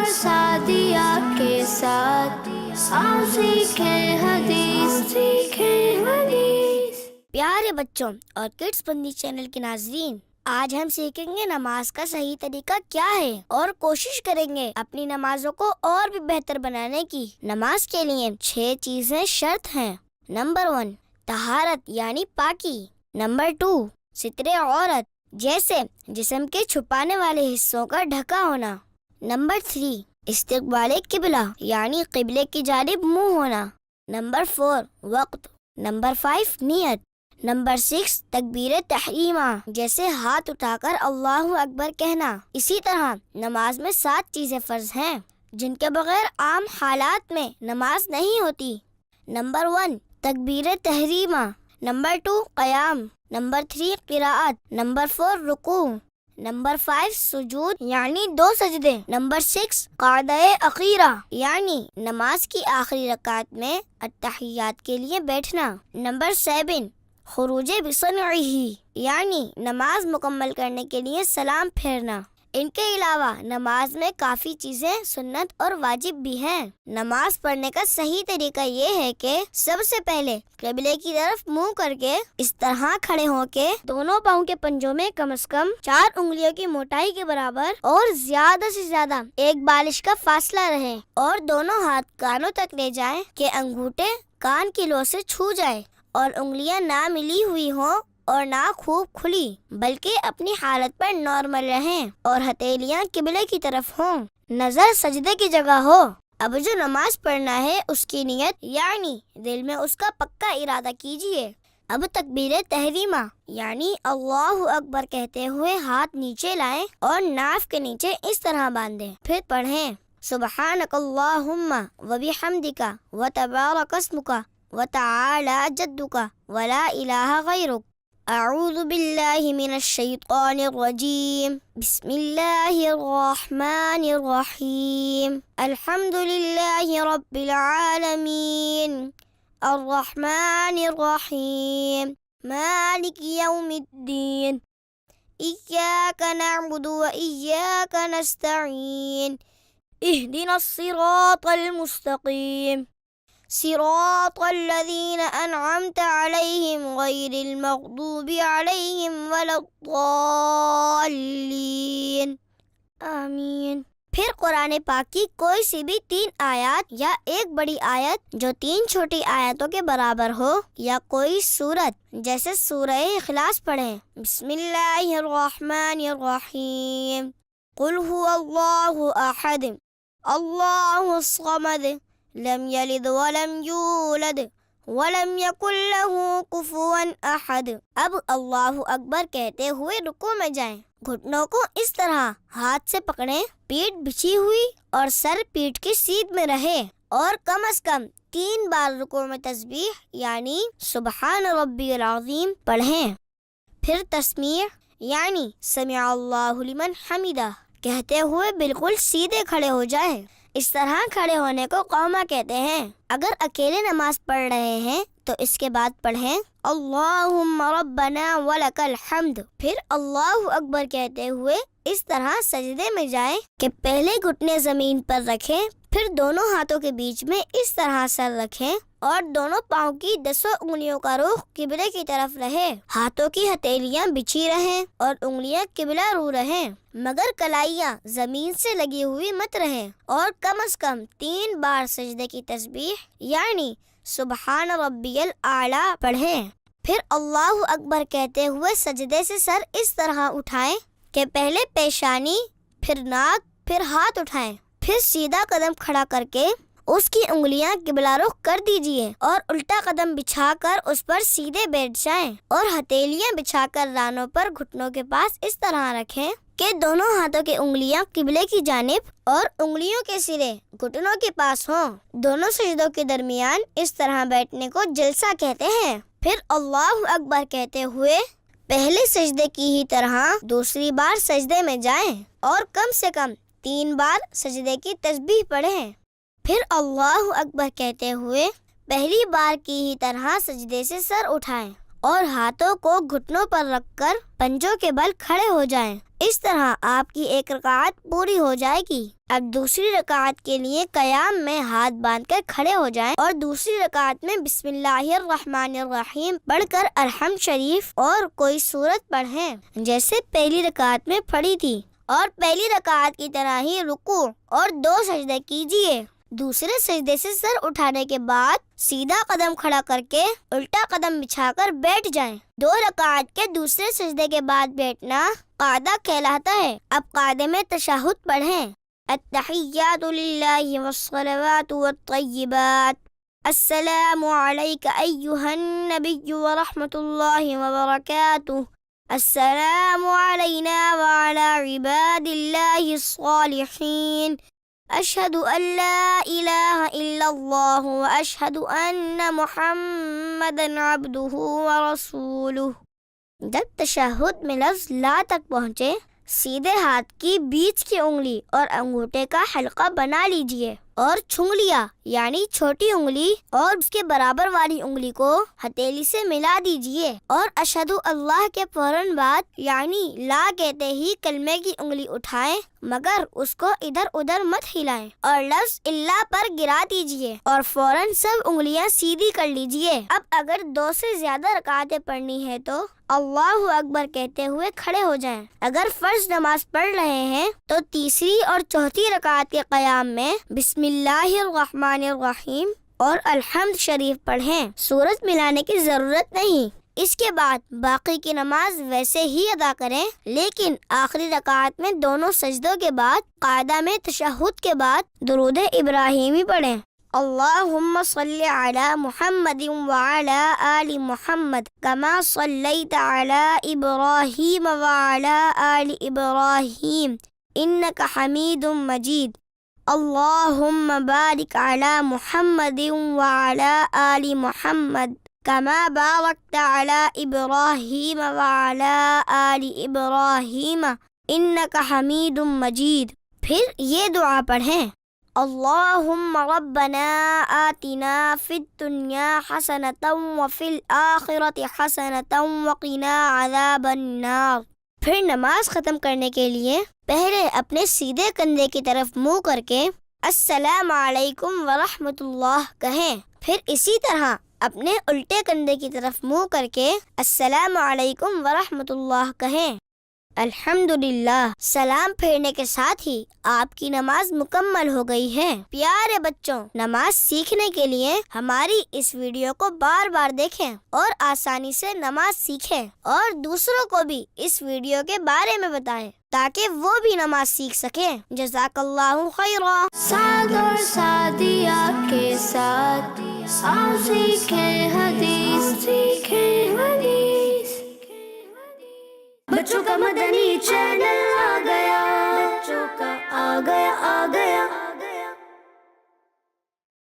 اور سعدیہ کے ساتھ آؤ سیکھیں حدیث پیارے بچوں اور کڈس بندی چینل کے ناظرین، آج ہم سیکھیں گے نماز کا صحیح طریقہ کیا ہے اور کوشش کریں گے اپنی نمازوں کو اور بھی بہتر بنانے کی۔ نماز کے لیے 6 چیزیں شرط ہیں۔ نمبر 1، طہارت یعنی پاکی۔ نمبر 2، ستر عورت جیسے جسم کے چھپانے والے حصوں کا ڈھکا ہونا۔ نمبر 3، استقبال قبلہ یعنی قبلے کی جانب منہ ہونا۔ نمبر 4، وقت۔ نمبر 5، نیت۔ نمبر 6، تکبیر تحریمہ جیسے ہاتھ اٹھا کر اللہ اکبر کہنا۔ اسی طرح نماز میں 7 چیزیں فرض ہیں جن کے بغیر عام حالات میں نماز نہیں ہوتی۔ نمبر 1، تکبیر تحریمہ۔ نمبر 2، قیام۔ نمبر 3، قراءت۔ نمبر 4، رکوع۔ نمبر 5، سجود یعنی 2 سجدے۔ نمبر 6، قعدہ اخیرہ یعنی نماز کی آخری رکعت میں التحیات کے لیے بیٹھنا۔ نمبر 7، خروج بصنعہ یعنی نماز مکمل کرنے کے لیے سلام پھیرنا۔ ان کے علاوہ نماز میں کافی چیزیں سنت اور واجب بھی ہیں۔ نماز پڑھنے کا صحیح طریقہ یہ ہے کہ سب سے پہلے قبلے کی طرف منہ کر کے اس طرح کھڑے ہو کے دونوں پاؤں کے پنجوں میں کم از کم 4 انگلیوں کی موٹائی کے برابر اور زیادہ سے زیادہ 1 بالش کا فاصلہ رہے، اور دونوں ہاتھ کانوں تک لے جائیں کہ انگوٹھے کان کی لو سے چھو جائے، اور انگلیاں نہ ملی ہوئی ہوں اور نہ خوب کھلی بلکہ اپنی حالت پر نارمل رہیں، اور ہتھیلیاں قبلے کی طرف ہوں، نظر سجدے کی جگہ ہو۔ اب جو نماز پڑھنا ہے اس کی نیت یعنی دل میں اس کا پکا ارادہ کیجئے۔ اب تکبیر تحریمہ یعنی اللہ اکبر کہتے ہوئے ہاتھ نیچے لائیں اور ناف کے نیچے اس طرح باندھیں، پھر پڑھیں سبحانک اللہم وبحمدک وتبارک اسمک وتعالی جدک ولا الہ غیرک۔ اعوذ باللہ من الشیطان الرجیم، بسم اللہ الرحمن الرحیم، الحمد للہ رب العالمین، الرحمن الرحیم، مالک یوم الدین، ایاک نعبد و ایاک نستعین، اہدنا الصراط المستقیم، صراط الذین انعمت علیہم غیر المغضوب علیہم ولا الضالین، آمین۔ پھر قرآن پاک کی کوئی سی بھی 3 آیات یا ایک بڑی آیت جو 3 چھوٹی آیتوں کے برابر ہو، یا کوئی سورت جیسے سورہ اخلاص پڑھیں۔ بسم اللہ الرحمن الرحیم، قل هو اللہ احد اللہ الصمد لم یلد ولم یولد ولم یکن له کفوا احد۔ اب اللہ اکبر کہتے ہوئے رکوع میں جائیں، گھٹنوں کو اس طرح ہاتھ سے پکڑیں، پیٹھ بچھی ہوئی اور سر پیٹھ کی سیدھ میں رہے، اور کم از کم 3 بار رکوع میں تسبیح یعنی سبحان ربی العظیم پڑھیں۔ پھر تسمیع یعنی سمع اللہ لمن حمدہ کہتے ہوئے بالکل سیدھے کھڑے ہو جائیں۔ اس طرح کھڑے ہونے کو قوما کہتے ہیں۔ اگر اکیلے نماز پڑھ رہے ہیں تو اس کے بعد پڑھیں اللہم ربنا ولک الحمد، پھر اللہ اکبر کہتے ہوئے اس طرح سجدے میں جائیں کہ پہلے گھٹنے زمین پر رکھیں، پھر دونوں ہاتھوں کے بیچ میں اس طرح سر رکھیں، اور دونوں پاؤں کی 10 انگلیوں کا رخ قبلے کی طرف رہے، ہاتھوں کی ہتھیلیاں بچھی رہیں اور انگلیاں قبلہ رو رہیں، مگر کلائیاں زمین سے لگی ہوئی مت رہیں، اور کم از کم 3 بار سجدے کی تسبیح یعنی سبحان ربی الاعلی پڑھیں۔ پھر اللہ اکبر کہتے ہوئے سجدے سے سر اس طرح اٹھائیں کہ پہلے پیشانی، پھر ناک، پھر ہاتھ اٹھائیں، پھر سیدھا قدم کھڑا کر کے اس کی انگلیاں قبلہ رخ کر دیجئے، اور الٹا قدم بچھا کر اس پر سیدھے بیٹھ جائیں، اور ہتھیلیاں بچھا کر رانوں پر گھٹنوں کے پاس اس طرح رکھیں کہ دونوں ہاتھوں کی انگلیاں قبلے کی جانب اور انگلیوں کے سرے گھٹنوں کے پاس ہوں۔ دونوں سجدوں کے درمیان اس طرح بیٹھنے کو جلسہ کہتے ہیں۔ پھر اللہ اکبر کہتے ہوئے پہلے سجدے کی ہی طرح دوسری بار سجدے میں جائیں، اور کم سے کم 3 بار سجدے کی تسبیح پڑھیں۔ پھر اللہ اکبر کہتے ہوئے پہلی بار کی ہی طرح سجدے سے سر اٹھائیں اور ہاتھوں کو گھٹنوں پر رکھ کر پنجوں کے بل کھڑے ہو جائیں۔ اس طرح آپ کی ایک رکعت پوری ہو جائے گی۔ اب دوسری رکعت کے لیے قیام میں ہاتھ باندھ کر کھڑے ہو جائیں اور دوسری رکعت میں بسم اللہ الرحمن الرحیم پڑھ کر الحمد شریف اور کوئی سورت پڑھیں جیسے پہلی رکعت میں پڑھی تھی، اور پہلی رکعت کی طرح ہی رکوع اور 2 سجدے کیجیے۔ دوسرے سجدے سے سر اٹھانے کے بعد سیدھا قدم کھڑا کر کے الٹا قدم بچھا کر بیٹھ جائیں۔ 2 رکعت کے دوسرے سجدے کے بعد بیٹھنا قاعدہ کہلاتا ہے۔ اب قاعدے میں تشہد پڑھیں۔ التحیات للہ والصلوات والطیبات، السلام علیک ایہا النبی ورحمۃ اللہ وبرکاتہ، السلام علینا وعلی عباد اللہ الصالحین، اشہد ان لا الہ الا اللہ واشہد ان محمدا عبدہ ورسولہ۔ جب تشہد میں لفظ لا تک پہنچے، سیدھے ہاتھ کی بیچ کی انگلی اور انگوٹھے کا حلقہ بنا لیجئے اور چھنگلیاں یعنی چھوٹی انگلی اور اس کے برابر والی انگلی کو ہتھیلی سے ملا دیجئے، اور اشہد اللہ کے فوراً بعد یعنی لا کہتے ہی کلمے کی انگلی اٹھائیں، مگر اس کو ادھر ادھر مت ہلائیں، اور لفظ اللہ پر گرا دیجئے اور فوراً سب انگلیاں سیدھی کر لیجئے۔ اب اگر 2 سے زیادہ رکعتیں پڑھنی ہے تو اللہ اکبر کہتے ہوئے کھڑے ہو جائیں۔ اگر فرض نماز پڑھ رہے ہیں تو تیسری اور چوتھی رکعت کے قیام میں بسم اللہ الرحمن الرحیم اور الحمد شریف پڑھیں، سورت ملانے کی ضرورت نہیں۔ اس کے بعد باقی کی نماز ویسے ہی ادا کریں، لیکن آخری رکعت میں دونوں سجدوں کے بعد قاعدہ میں تشہد کے بعد درود ابراہیمی پڑھیں۔ اللہم صلی علی محمد وعلی آل محمد کما صلیت علی ابراہیم وعلی آل ابراہیم انک حمید مجید، اللہم بارک علی محمد وعلی آل محمد کما بارکت علی ابراہیم وعلی آل ابراہیم انک حمید مجید۔ پھر یہ دعا پڑھیں، اللہم ربنا آتنا فی الدنیا حسنۃ وفی الآخرۃ حسنۃ وقنا عذاب النار۔ پھر نماز ختم کرنے کے لیے پہلے اپنے سیدھے کندھے کی طرف منہ کر کے السلام علیکم ورحمۃ اللہ کہیں، پھر اسی طرح اپنے الٹے کندھے کی طرف منہ کر کے السلام علیکم ورحمۃ اللہ کہیں۔ الحمدللہ، سلام پھیرنے کے ساتھ ہی آپ کی نماز مکمل ہو گئی ہے۔ پیارے بچوں، نماز سیکھنے کے لیے ہماری اس ویڈیو کو بار بار دیکھیں اور آسانی سے نماز سیکھیں، اور دوسروں کو بھی اس ویڈیو کے بارے میں بتائیں تاکہ وہ بھی نماز سیکھ سکیں۔ جزاک اللہ خیرا۔ سعد اور سعدیہ کے ساتھ آؤ سیکھیں حدیث، سیکھیں حدیث۔ بچوں کا مدنی چینل آ گیا، بچوں کا آ گیا